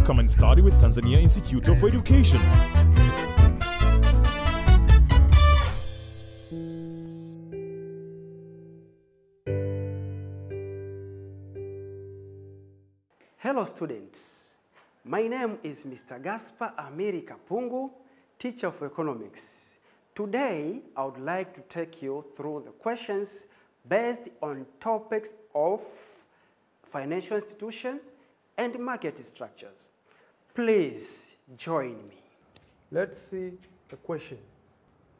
come and study with Tanzania Institute of Education. Hello students, my name is Mr. Gaspar Amiri Kapungu, teacher of economics. Today, I would like to take you through the questions based on topics of financial institutions and market structures. Please join me. Let's see the question.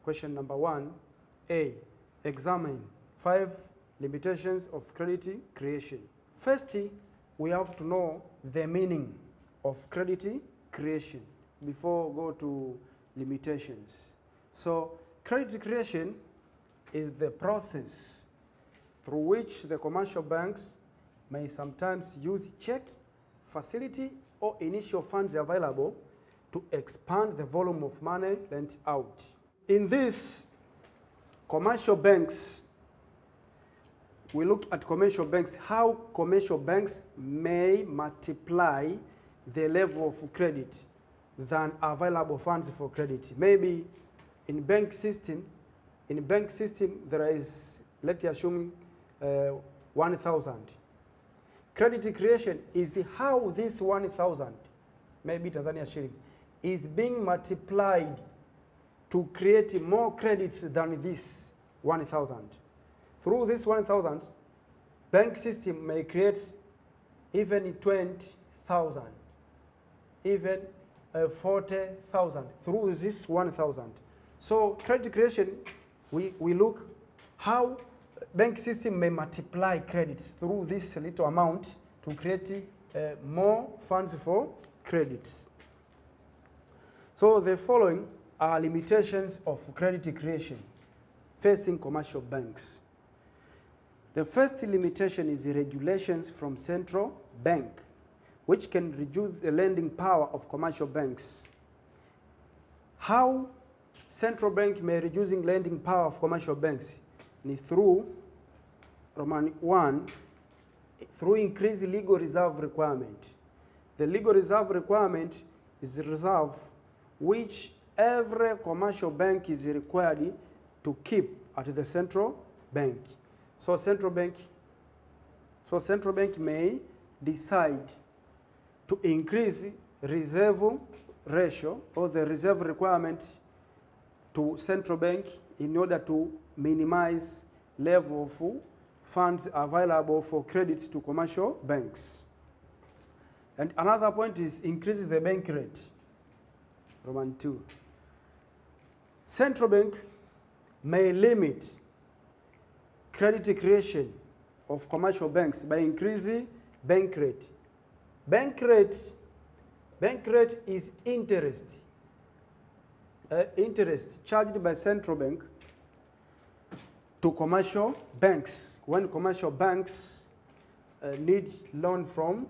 Question number 1A. Examine 5 limitations of credit creation. First, we have to know the meaning of credit creation before we go to limitations. So, credit creation is the process through which the commercial banks may sometimes use check, facility, or initial funds available to expand the volume of money lent out. In this, commercial banks, we look at commercial banks, how commercial banks may multiply the level of credit than available funds for credit. Maybe in bank system there is, let's assume 1,000. Credit creation is how this 1,000, maybe Tanzania shillings, is being multiplied to create more credits than this 1,000. Through this 1,000, bank system may create even 20,000, even 40,000 through this 1,000. So credit creation, we look how bank system may multiply credits through this little amount to create more funds for credits. So the following are limitations of credit creation facing commercial banks. The first limitation is the regulations from central bank, which can reduce the lending power of commercial banks. How central bank may reducing lending power of commercial banks? Through Roman 1, through increased legal reserve requirement. The legal reserve requirement is a reserve which every commercial bank is required to keep at the central bank. So central bank may decide to increase reserve ratio or the reserve requirement to central bank in order to minimize level of funds available for credit to commercial banks. And another point is increase the bank rate. Roman 2. Central bank may limit credit creation of commercial banks by increasing bank rate. Bank rate is interest charged by central bank to commercial banks when commercial banks need loan from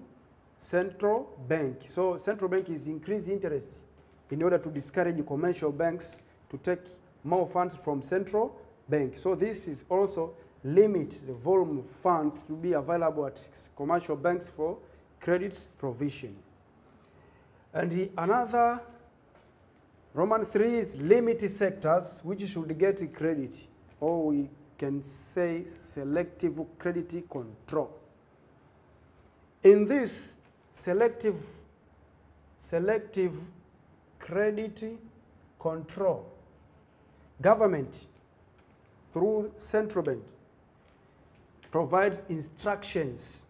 central bank. So central bank is increasing interest in order to discourage commercial banks to take more funds from central bank. So this is also limit the volume of funds to be available at commercial banks for credit provision. And another, Roman 3 is limit sectors which should get credit, or we can say selective credit control. In this selective credit control, government through central bank provides instructions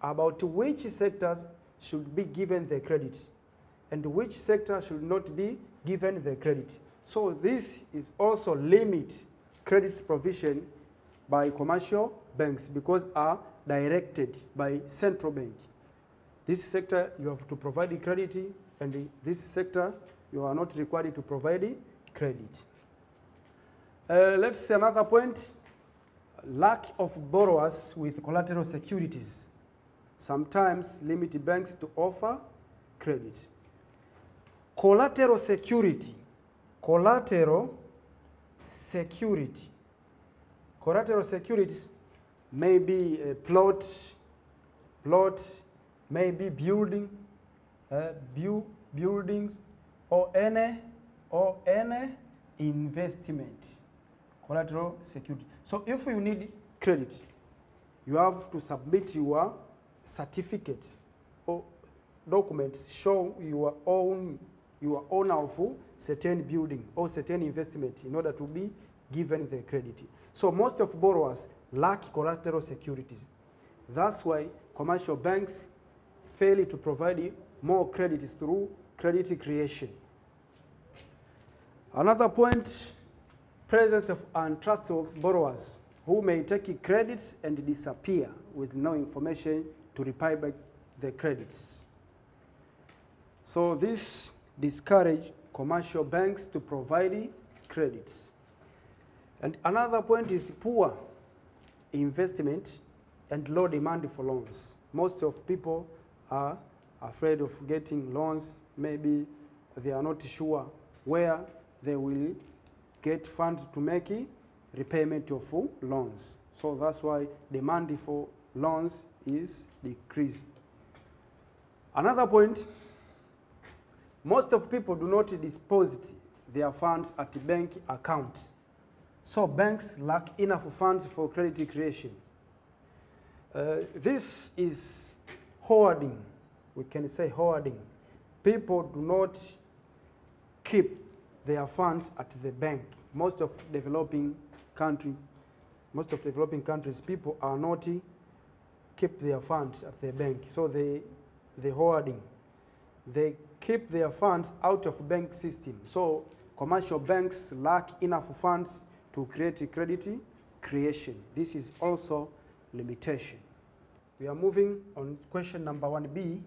about which sectors should be given the credit and which sector should not be given the credit. So this is also limit credit provision by commercial banks because are directed by central bank. This sector you have to provide the credit, and this sector you are not required to provide credit. Let's see another point. Lack of borrowers with collateral securities sometimes limit banks to offer credit. Collateral security. Collateral securities may be a plot, may be building, buildings, or any investment, collateral security. So if you need credit, you have to submit your certificate or documents show your owner of certain building or certain investment in order to be given the credit. So most of borrowers lack collateral securities. That's why commercial banks fail to provide more credits through credit creation. Another point, presence of untrustworthy borrowers who may take credits and disappear with no information to repay back the credits. So this discourages commercial banks to provide credits. And another point is poor investment and low demand for loans. Most of people are afraid of getting loans. Maybe they are not sure where they will get funds to make repayment of loans. So that's why demand for loans is decreased. Another point, most of people do not deposit their funds at bank accounts. So banks lack enough funds for credit creation. This is hoarding. We can say hoarding. People do not keep their funds at the bank. Most of developing countries, people are not keep their funds at the bank. So they hoarding. They keep their funds out of bank system. So commercial banks lack enough funds to create credit creation. This is also limitation. We are moving on question number 1B.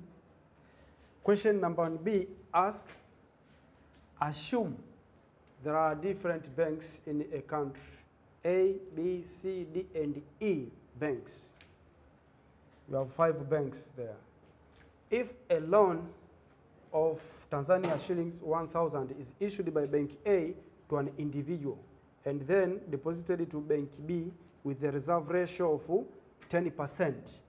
Question number 1B asks, assume there are different banks in a country, A, B, C, D, and E banks. We have 5 banks there. If a loan of Tanzania shillings 1,000 is issued by Bank A to an individual and then deposited to Bank B with the reserve ratio of 10%,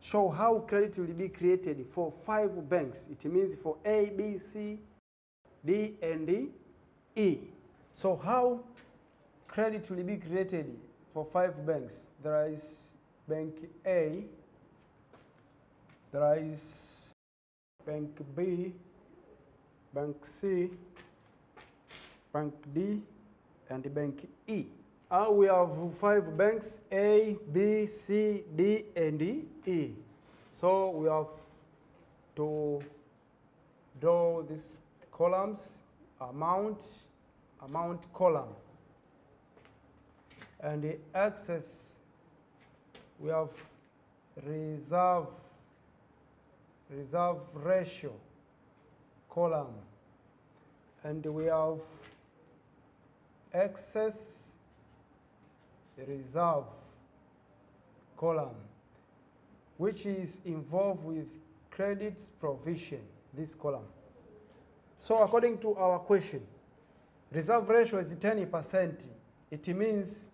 show how credit will be created for 5 banks. It means for A, B, C, D, and E. So how credit will be created for 5 banks? There is Bank A, there is Bank B, Bank C, Bank D, and Bank E. We have 5 banks, A, B, C, D, and E. So we have to draw these columns, amount column. And the axis, we have reserve ratio column. And we have excess reserve column, which is involved with credits provision, this column. So according to our question, reserve ratio is 10%. It means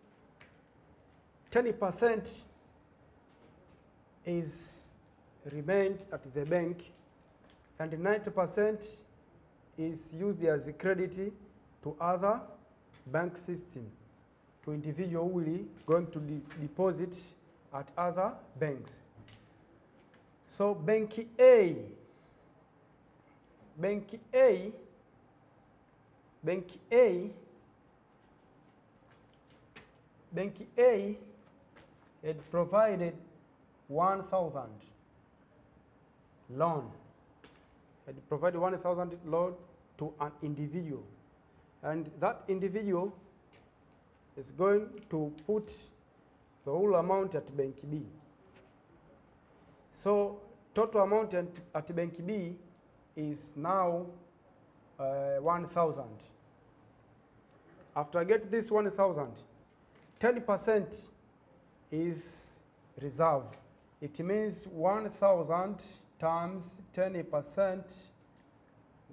10% is remained at the bank and 90% is used as a credit to other bank systems, to individual who will going to deposit at other banks. So Bank A had provided 1,000 loan. Had provided 1,000 loan to an individual, and that individual is going to put the whole amount at Bank B. So total amount at Bank B is now 1,000. After I get this 1,000, 10% is reserve. It means 1,000 times 10%,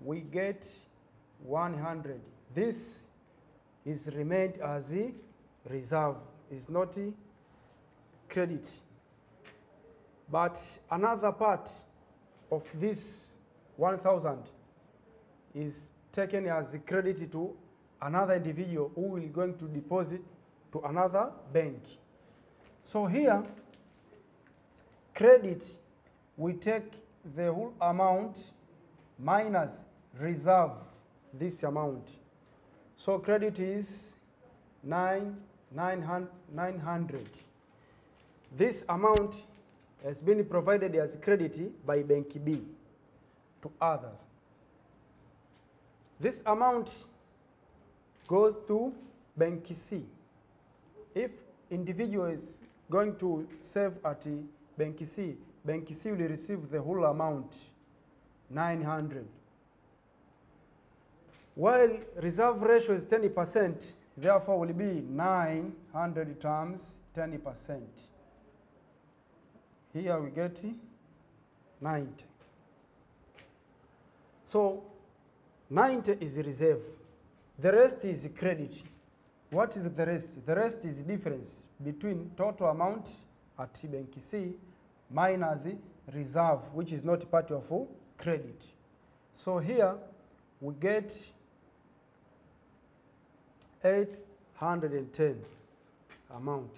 we get 100. This is remained as a reserve, is not a credit. But another part of this 1,000 is taken as a credit to another individual who will going to deposit to another bank. So here, credit, we take the whole amount minus reserve this amount. So credit is 900. This amount has been provided as credit by Bank B to others. This amount goes to Bank C. If individual is going to save at Bank C will receive the whole amount, 900. While reserve ratio is 10%, therefore will be 900 times 10%. Here we get 90. So 90 is reserve. The rest is credit. What is the rest? The rest is difference between total amount at Bank C minus reserve, which is not part of credit. So here we get 810 amount.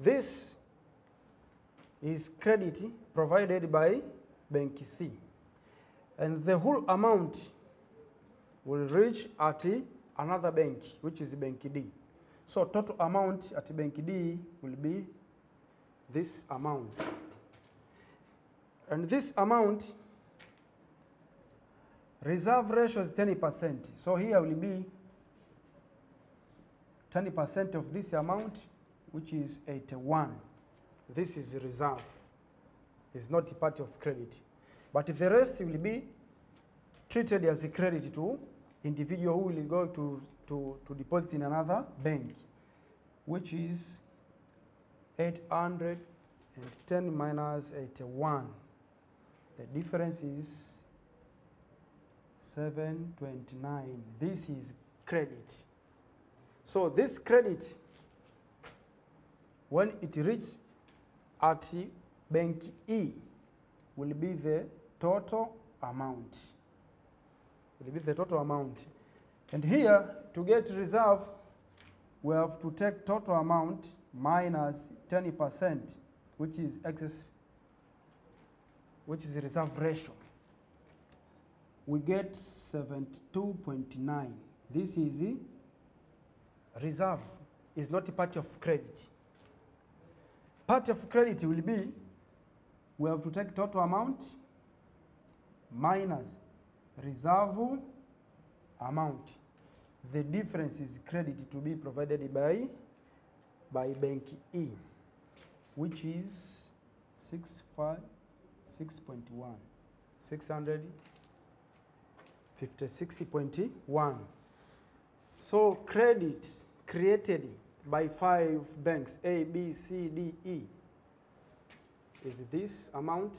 This is credit provided by Bank C. And the whole amount will reach at another bank, which is Bank D. So total amount at Bank D will be this amount. And this amount, reserve ratio is 10%. So here will be 20% of this amount, which is 81. This is reserve. It's not a part of credit. But the rest will be treated as a credit to individual who will go to deposit in another bank, which is 810 minus 81. The difference is 729. This is credit. So this credit, when it reaches at Bank E, will be the total amount. Will be the total amount. And here, to get reserve, we have to take total amount minus 20%, which is excess, which is the reserve ratio. We get 72.9. This is the reserve, is not a part of credit. Part of credit will be, we have to take total amount minus reserve amount. The difference is credit to be provided by Bank E, which is 6.1, 656.1. So credit created by 5 banks, A, B, C, D, E, is this amount,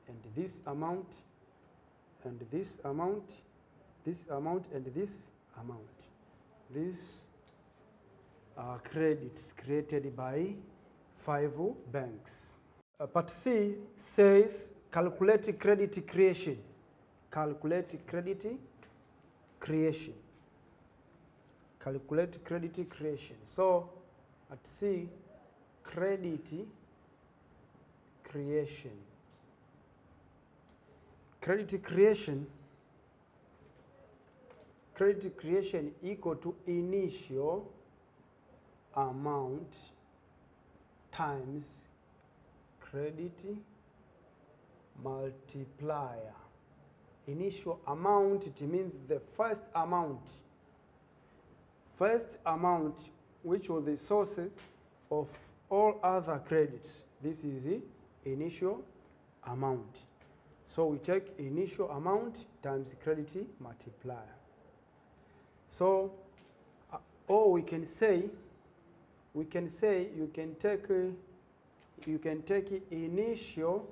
and this amount, and this amount, this amount, and this amount. These are credits created by 5 banks. Part C says calculate credit creation. Calculate credit creation. Calculate credit creation. So at C, credit creation. Credit creation equal to initial amount times credit multiplier. Initial amount, it means the first amount. First amount, which was the sources of all other credits. This is the initial amount. So we take initial amount times credit multiplier. So, or we can say you can take initial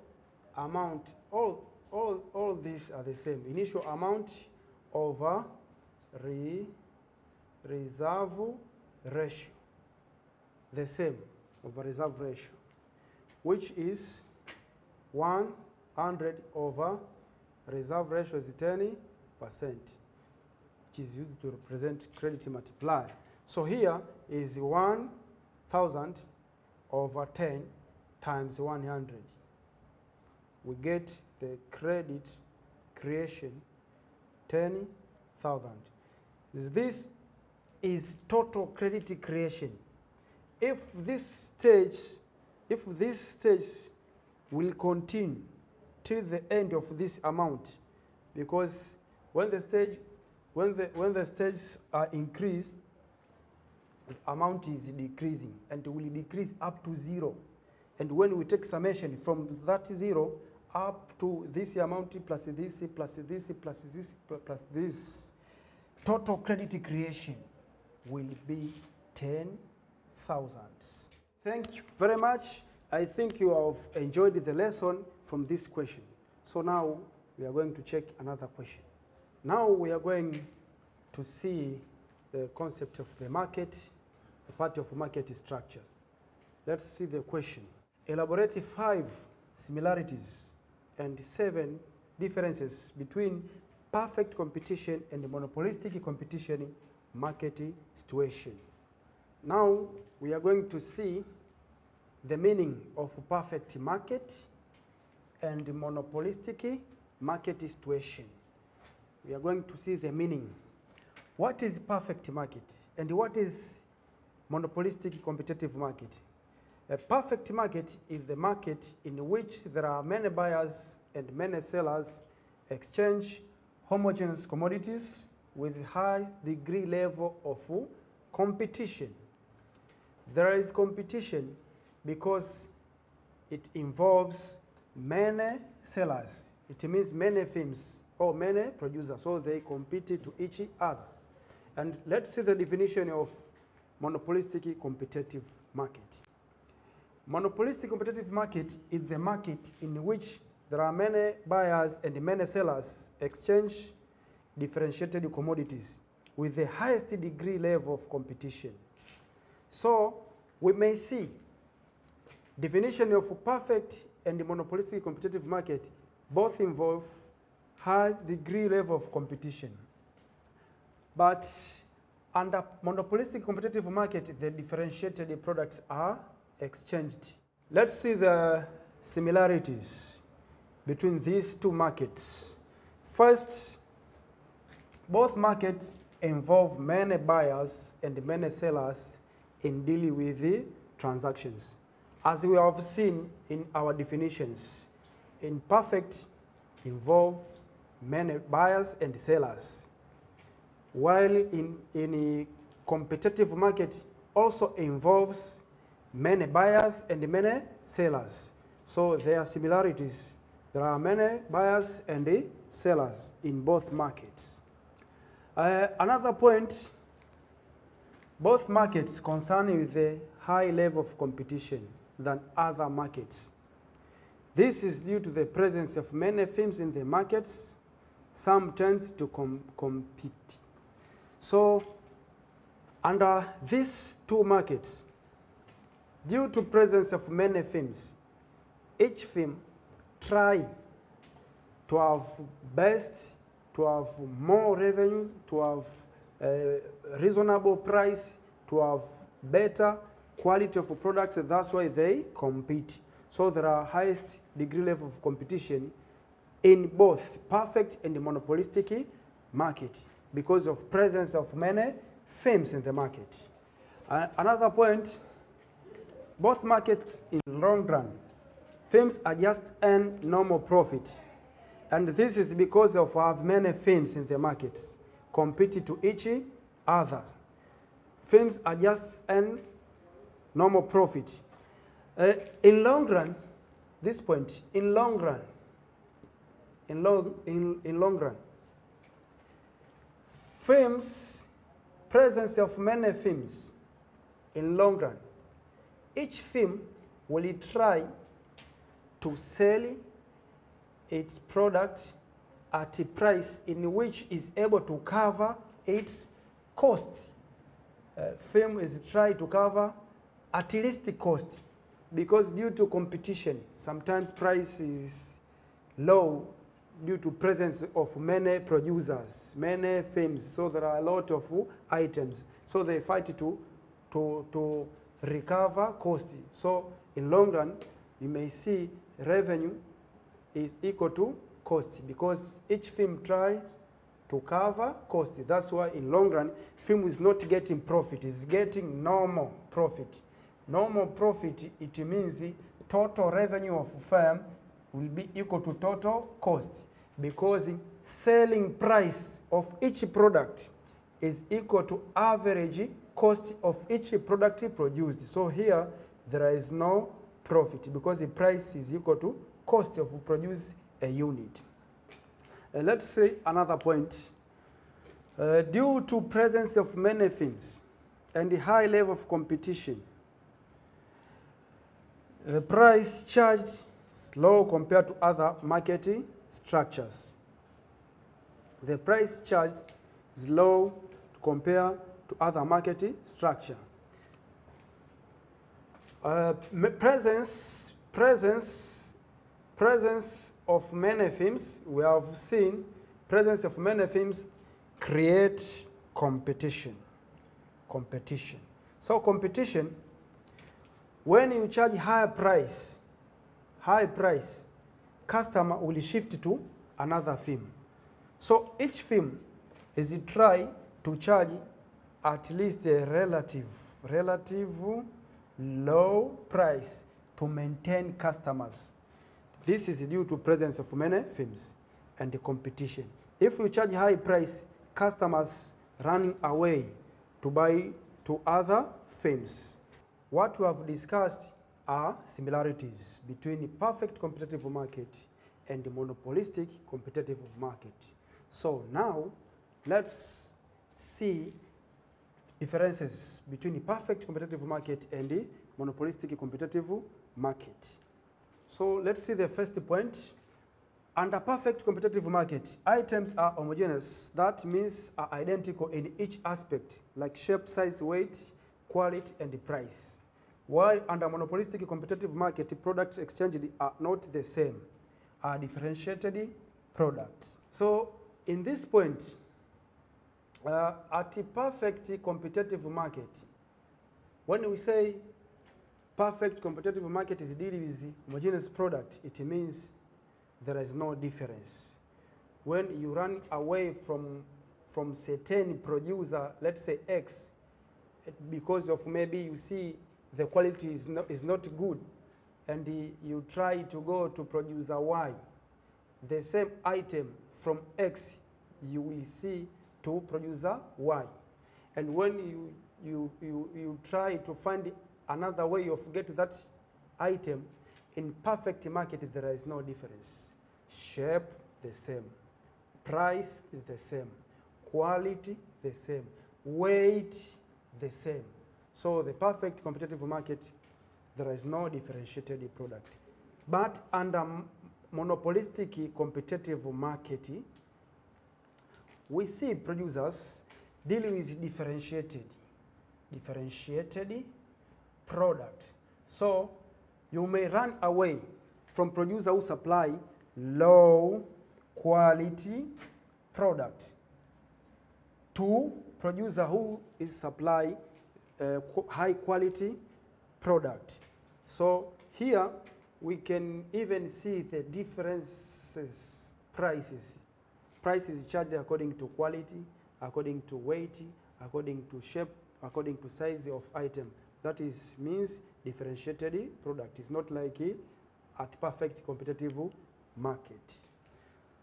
amount. All these are the same. Initial amount over reserve ratio. The same over reserve ratio, which is 100 over reserve ratio is 10%, which is used to represent credit multiplier. So here is 1,000 over 10 times 100. We get the credit creation 10,000. This is total credit creation. If this stage will continue till the end of this amount, because when the stages are increased, the amount is decreasing and will decrease up to 0. And when we take summation from that 0 up to this amount plus this plus this plus this plus this, total credit creation will be 10,000. Thank you very much. I think you have enjoyed the lesson from this question. So now we are going to check another question. Now we are going to see the concept of the market, the part of market structures. Let's see the question. Elaborate 5 similarities and 7 differences between perfect competition and monopolistic competition market situation. Now we are going to see the meaning of perfect market and monopolistic market situation. We are going to see the meaning. What is perfect market and what is monopolistic competitive market? A perfect market is the market in which there are many buyers and many sellers exchange homogeneous commodities with high degree level of competition. There is competition because it involves many sellers. It means many firms or many producers, so they compete to each other. And let's see the definition of monopolistic competitive market. Monopolistic competitive market is the market in which there are many buyers and many sellers exchange differentiated commodities with the highest degree level of competition. So we may see definition of perfect and monopolistic competitive market both involve high degree level of competition. But under monopolistic competitive market, the differentiated products are exchanged. Let's see the similarities between these two markets. First, both markets involve many buyers and many sellers in dealing with the transactions. As we have seen in our definitions, in perfect involves many buyers and sellers, while in a competitive market also involves many buyers and many sellers. So there are similarities. There are many buyers and sellers in both markets. Another point, both markets concern with a high level of competition than other markets. This is due to the presence of many firms in the markets. Some tend to compete. So under these two markets, due to presence of many firms, each firm try to have best, to have more revenues, to have a reasonable price, to have better quality of products. That's why they compete. So there are highest degree level of competition in both perfect and monopolistic market because of presence of many firms in the market. Another point, both markets in long run, firms are just earn normal profit. And this is because of have many firms in the markets competing to each other. Firms are just earn normal profit. In long run, this point, in long run, firms, presence of many firms in long run, each firm will try to sell its product at a price in which is able to cover its costs. Firm is trying to cover at least the cost, because due to competition, sometimes price is low due to presence of many producers, many firms, so there are a lot of items. So they fight to recover cost. So in long run, you may see revenue is equal to cost because each firm tries to cover cost. That's why in long run, firm is not getting profit, it's getting normal profit. Normal profit, it means the total revenue of firm will be equal to total cost because the selling price of each product is equal to average cost of each product produced. So here, there is no profit because the price is equal to cost of produce a unit. Let's say another point. Due to presence of many firms and the high level of competition, the price charged is low compared to other marketing structures. The price charged is low compared to other marketing structure. Presence of many firms, we have seen presence of many firms create competition. So competition, when you charge high price, customer will shift to another firm. So each firm is try to charge at least a relative low price to maintain customers. This is due to presence of many firms and the competition. If you charge high price, customers running away to buy to other firms. What we have discussed are similarities between the perfect competitive market and the monopolistic competitive market. So now, let's see differences between the perfect competitive market and the monopolistic competitive market. So let's see the first point. Under perfect competitive market, items are homogeneous. That means are identical in each aspect, like shape, size, weight, quality, and the price. While under monopolistic competitive market, products exchanged are not the same, are differentiated products. So in this point, at a perfect competitive market, when we say perfect competitive market is dealing with homogeneous product, it means there is no difference. When you run away from certain producer, let's say X, because of maybe you see the quality is not good, and you try to go to producer Y, the same item from X you will see to producer Y. And when you try to find another way of getting that item, in perfect market there is no difference. Shape the same, price is the same, quality the same, weight the same. So the perfect competitive market, there is no differentiated product. But under monopolistic competitive market, we see producers dealing with differentiated product. So you may run away from producer who supply low quality product to producer who is supply high quality product. So here we can even see the differences prices. Prices charged according to quality, according to weight, according to shape, according to size of item. That is means differentiated product. It's not like at perfect competitive market.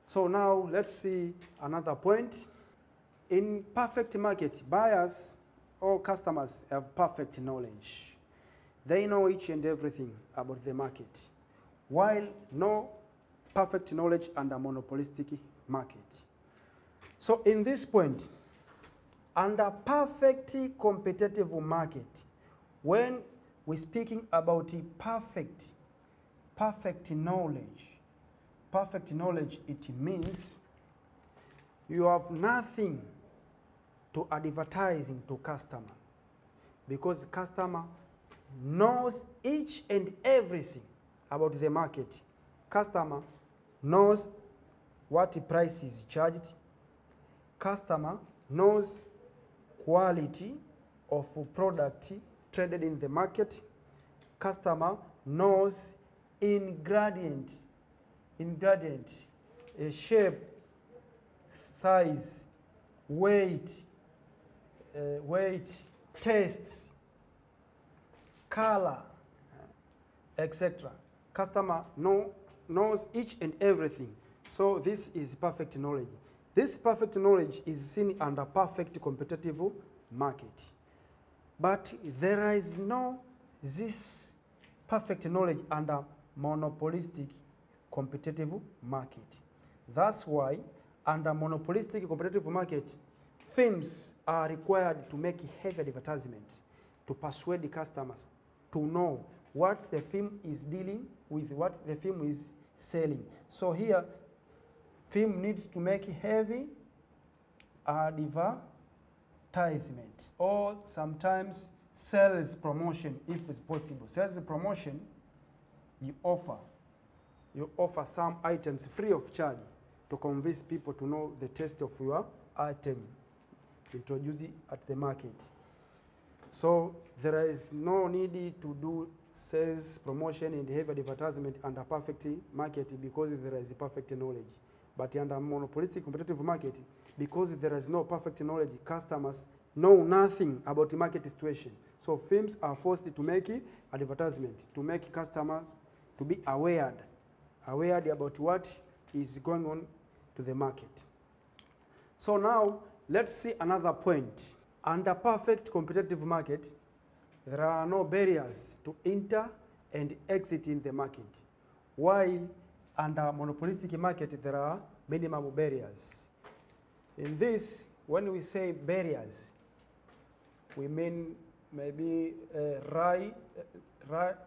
So now let's see another point. In perfect market, buyers or customers have perfect knowledge. They know each and everything about the market, while no perfect knowledge under monopolistic market. So in this point, under perfect competitive market, when we're speaking about perfect knowledge, it means you have nothing to advertising to customer, because customer knows each and everything about the market. Customer knows what price is charged. Customer knows quality of product traded in the market. Customer knows ingredient, shape, size, weight, tastes, color, etc. Customer knows each and everything. So this is perfect knowledge. This perfect knowledge is seen under perfect competitive market. But there is no this perfect knowledge under monopolistic competitive market. That's why under monopolistic competitive market, firms are required to make heavy advertisements to persuade the customers to know what the firm is dealing with, what the firm is selling. So here, firm needs to make heavy advertisement or sometimes sales promotion if it's possible. Sales promotion, you offer some items free of charge to convince people to know the taste of your item, introduce it at the market. So there is no need to do sales promotion and heavy advertisement under perfect market because there is perfect knowledge. But under monopolistic competitive market, because there is no perfect knowledge, customers know nothing about the market situation. So firms are forced to make advertisement, to make customers to be aware about what is going on to the market. So now, let's see another point. Under perfect competitive market, there are no barriers to enter and exit in the market. While under monopolistic market, there are minimum barriers. In this, when we say barriers, we mean maybe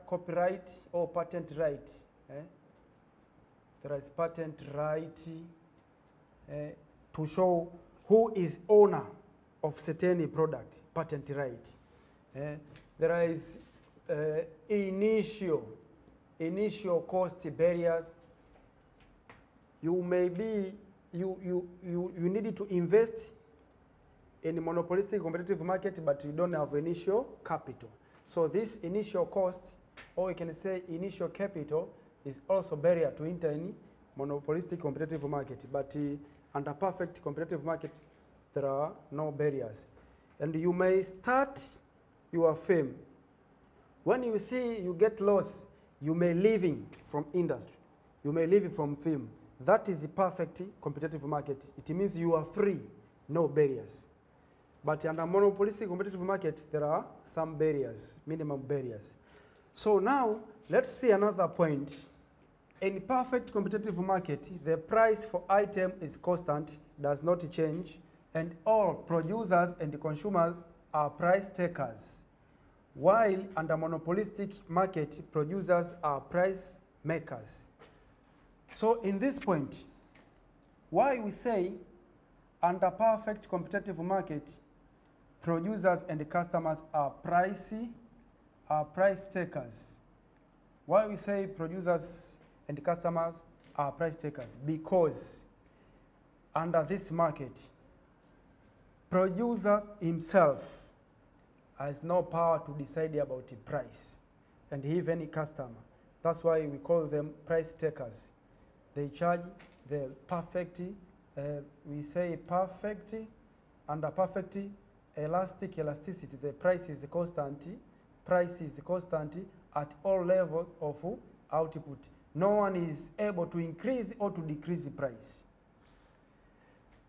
copyright or patent right. There is patent right to show who is owner of certain product, patent right. There is initial cost barriers. You need to invest in a monopolistic competitive market, but you don't have initial capital. So this initial cost, or we can say initial capital, is also barrier to enter any monopolistic competitive market. But under perfect competitive market, there are no barriers. And you may start your firm. When you see you get lost, you may leave from industry. You may leave from firm. That is the perfect competitive market. It means you are free, no barriers. But under monopolistic competitive market, there are some barriers, minimum barriers. So now, let's see another point. In perfect competitive market, the price for item is constant, does not change, and all producers and consumers are price takers. While under monopolistic market, producers are price makers. So in this point, why we say under perfect competitive market, producers and customers are price takers. Why we say producers and customers are price takers? Because under this market, producer himself has no power to decide about the price, and even customer. That's why we call them price takers. They charge the perfect, we say perfect, under perfect elasticity. The price is constant at all levels of output. No one is able to increase or to decrease the price.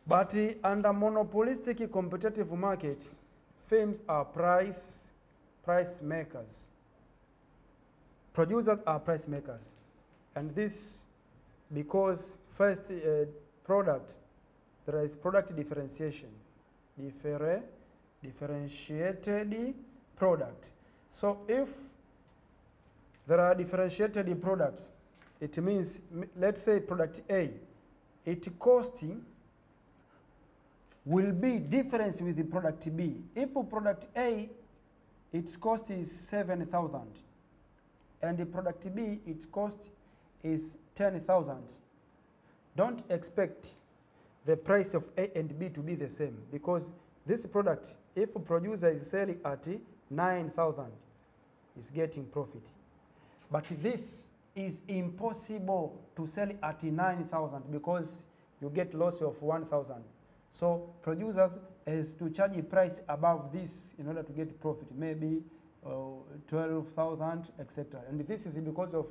But under monopolistic competitive market, firms are price makers. Producers are price makers. And this because first product, there is product differentiation. Differentiated product. So if there are differentiated products, it means, let's say product A, its costing will be different with the product B. If for product A, its cost is 7,000, and the product B, its cost is 10,000, don't expect the price of A and B to be the same, because this product, if a producer is selling at 9,000, is getting profit. But this is impossible to sell at 9,000 because you get loss of 1,000. So producers has to charge a price above this in order to get profit, maybe 12,000, etc. And this is because of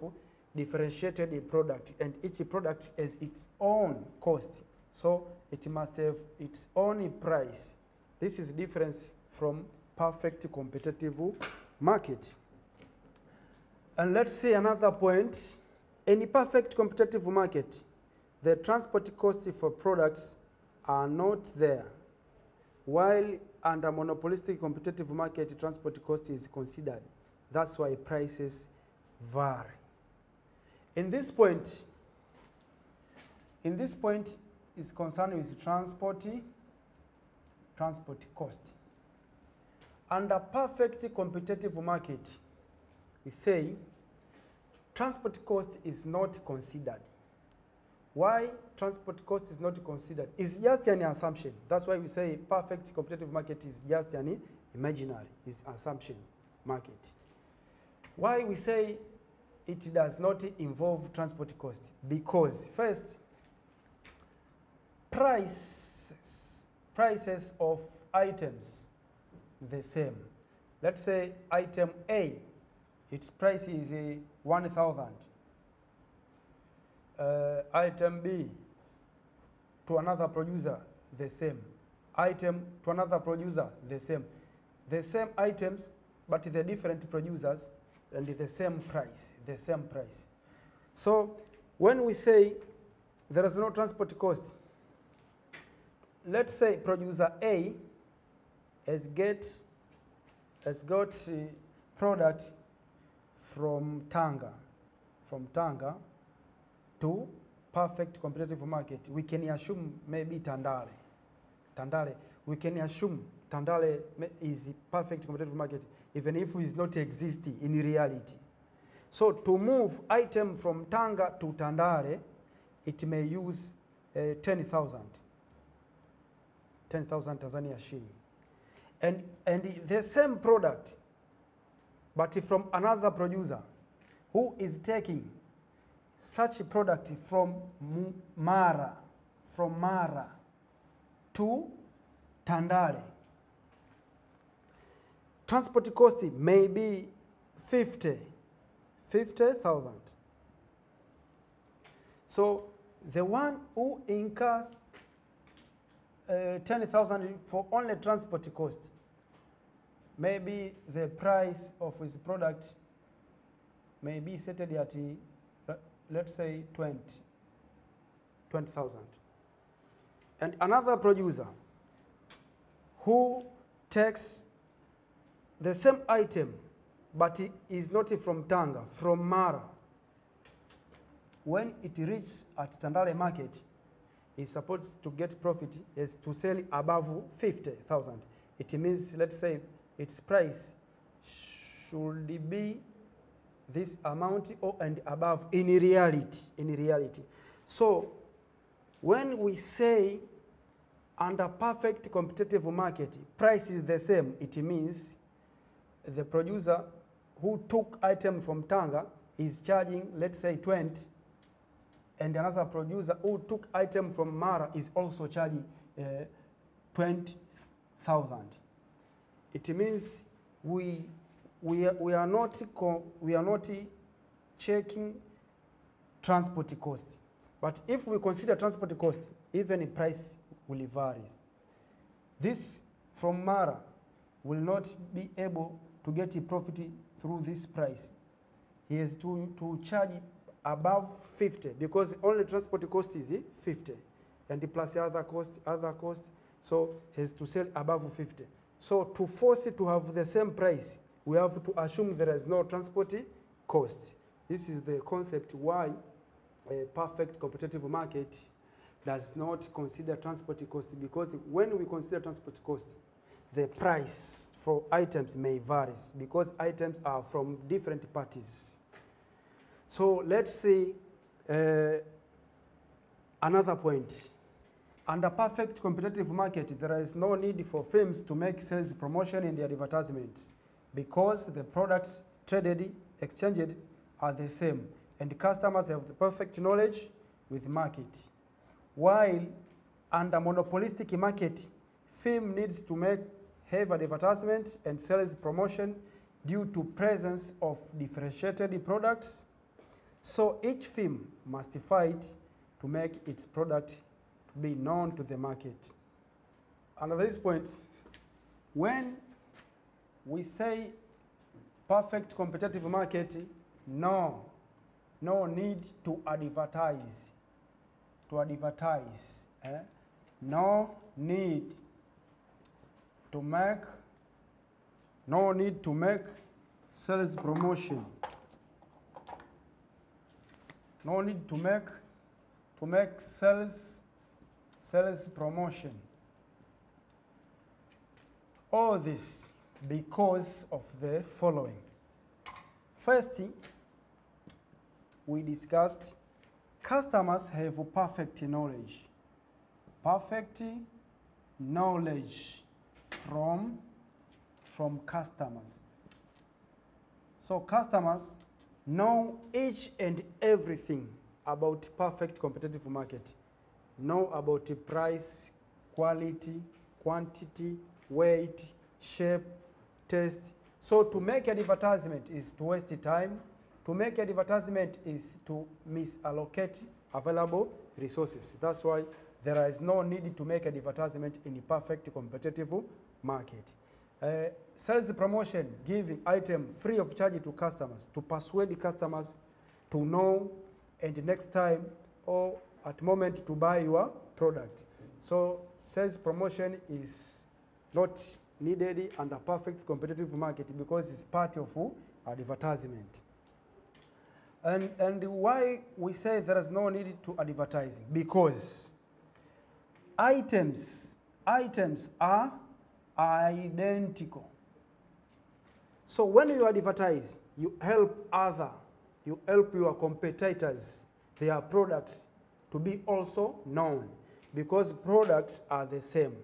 differentiated product, and each product has its own cost. So it must have its own price. This is difference from perfect competitive market. And let's see another point. In a perfect competitive market, the transport costs for products are not there, while under monopolistic competitive market, transport cost is considered. That's why prices vary. In this point is concerned with transport cost. Under perfect competitive market, we say transport cost is not considered. Why transport cost is not considered? It's just an assumption. That's why we say perfect competitive market is just an imaginary, it's assumption market. Why we say it does not involve transport cost? Because first, prices of items the same. Let's say item A, its price is 1,000. Item B to another producer, the same. Item to another producer, the same. The same items, but the different producers and the same price. So when we say there is no transport cost, let's say producer A has got product from Tanga to perfect competitive market. We can assume maybe Tandale. We can assume Tandale is perfect competitive market, even if it is not existing in reality. So to move item from Tanga to Tandale, it may use 10,000 Tanzania shilling. And the same product, but from another producer who is taking such a product from Mara to Tandale. Transport cost may be 50,000. So the one who incurs 10,000 for only transport cost, maybe the price of his product may be set at, let's say, 20,000. And another producer who takes the same item, but is not from Tanga, from Mara, when it reaches at Tandale market, is supposed to get profit is to sell above 50,000. It means, let's say, its price should be this amount or and above in reality. So when we say under perfect competitive market, price is the same, it means the producer who took item from Tanga is charging, let's say, 20, and another producer who took item from Mara is also charging 20,000. It means we are not checking transport cost. But if we consider transport cost, even the price will vary. This from Mara will not be able to get a profit through this price. He has to charge above 50 because only transport cost is 50, and plus other costs, so he has to sell above 50. So to force it to have the same price, we have to assume there is no transport cost. This is the concept why a perfect competitive market does not consider transport cost, because when we consider transport cost, the price for items may vary because items are from different parties. So let's say Another point. Under perfect competitive market, there is no need for firms to make sales promotion in their advertisements because the products traded, exchanged are the same, and customers have the perfect knowledge with market. While under monopolistic market, firm needs to make heavy advertisement and sales promotion due to presence of differentiated products. So each firm must fight to make its product be known to the market. And at this point, when we say perfect competitive market, no need to advertise. No need to make sales promotion. No need to make sales promotion. All this because of the following. First, we discussed customers have perfect knowledge. Perfect knowledge from customers. So customers know each and everything about perfect competitive market. Know about the price, quality, quantity, weight, shape, taste. So to make an advertisement is to waste time. To make an advertisement is to misallocate available resources. That's why there is no need to make an advertisement in a perfect competitive market. Sales promotion, giving item free of charge to customers, to persuade customers to know and next time or at moment to buy your product. So sales promotion is not needed under perfect competitive market because it's part of advertisement. And why we say there is no need to advertising? Because items are identical. So when you advertise, you help your competitors, their products to be also known because products are the same.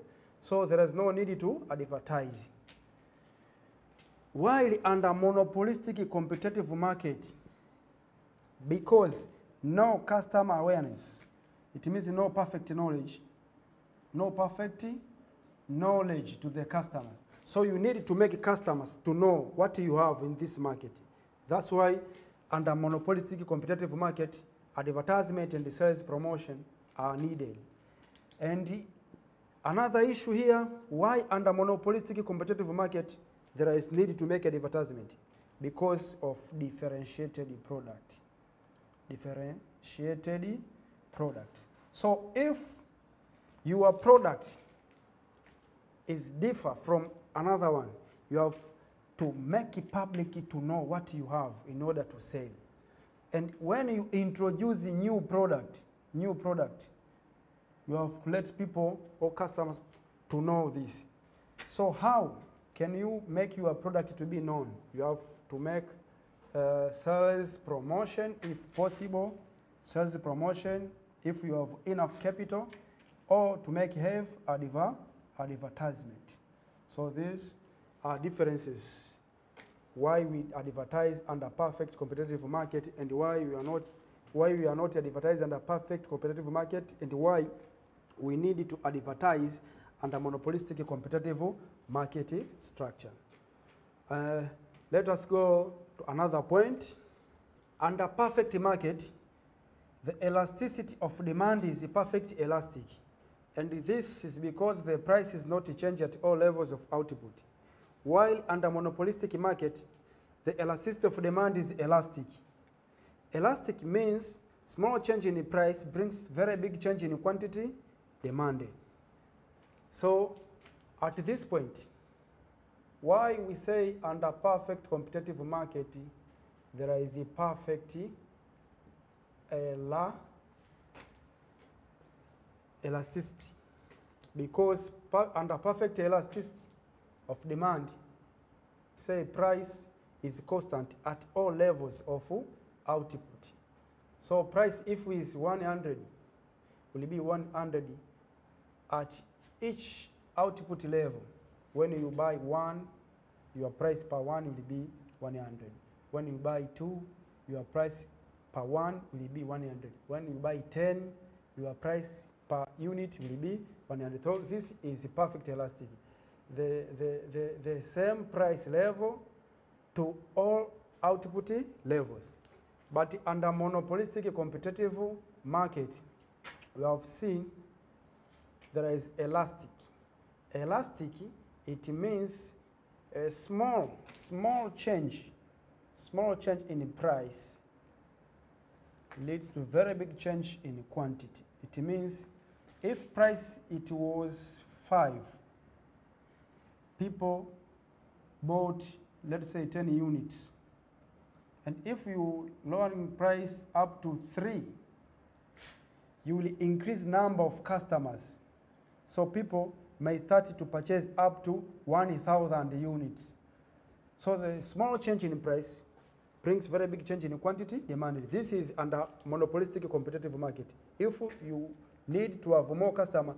So there is no need to advertise. While under monopolistic competitive market, because no customer awareness, it means no perfect knowledge to the customers. So you need to make customers to know what you have in this market. That's why under monopolistic competitive market, advertisement and sales promotion are needed. And another issue here, why under monopolistic competitive market there is need to make advertisement? Because of differentiated product. Differentiated product. So if your product is differ from another one, you have to make it public to know what you have in order to sell. And when you introduce a new product, you have to let people or customers to know this. So how can you make your product to be known? You have to make sales promotion if possible, sales promotion if you have enough capital, or to make advertisement. So these are differences why we advertise under perfect competitive market and why we are not advertising under perfect competitive market and why we need to advertise under monopolistic competitive market structure. Let us go to another point. Under perfect market, the elasticity of demand is perfect elastic. And this is because the price is not changed at all levels of output. While under monopolistic market, the elasticity of demand is elastic. Elastic means small change in the price brings very big change in quantity demanded. So at this point, why we say under perfect competitive market, there is a perfect elasticity. Because under perfect elasticity of demand, say price is constant at all levels of output. So price if is 100, will be 100 at each output level. When you buy 1, your price per 1 will be 100. When you buy 2, your price per 1 will be 100. When you buy 10, your price per unit will be 100. So this is perfect elastic. The same price level to all output levels. But under monopolistic competitive market, we have seen there is elastic. Elastic, it means a small change in price leads to very big change in quantity. It means if price it was 5, people bought, let's say, 10 units. And if you lowering price up to 3, you will increase number of customers. So people may start to purchase up to 1,000 units. So the small change in price brings very big change in quantity demanded. This is under monopolistic competitive market. If you need to have more customers,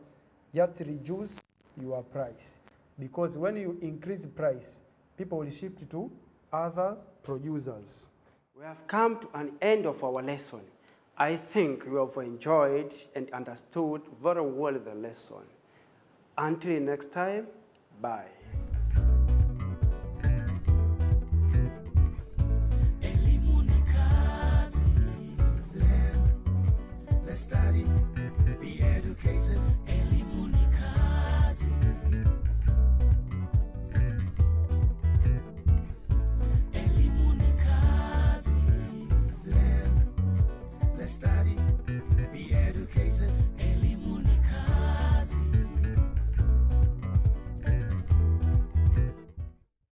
just reduce your price. Because when you increase price, people will shift to other producers. We have come to an end of our lesson. I think you have enjoyed and understood very well the lesson. Until next time, bye. Let's study, be educated.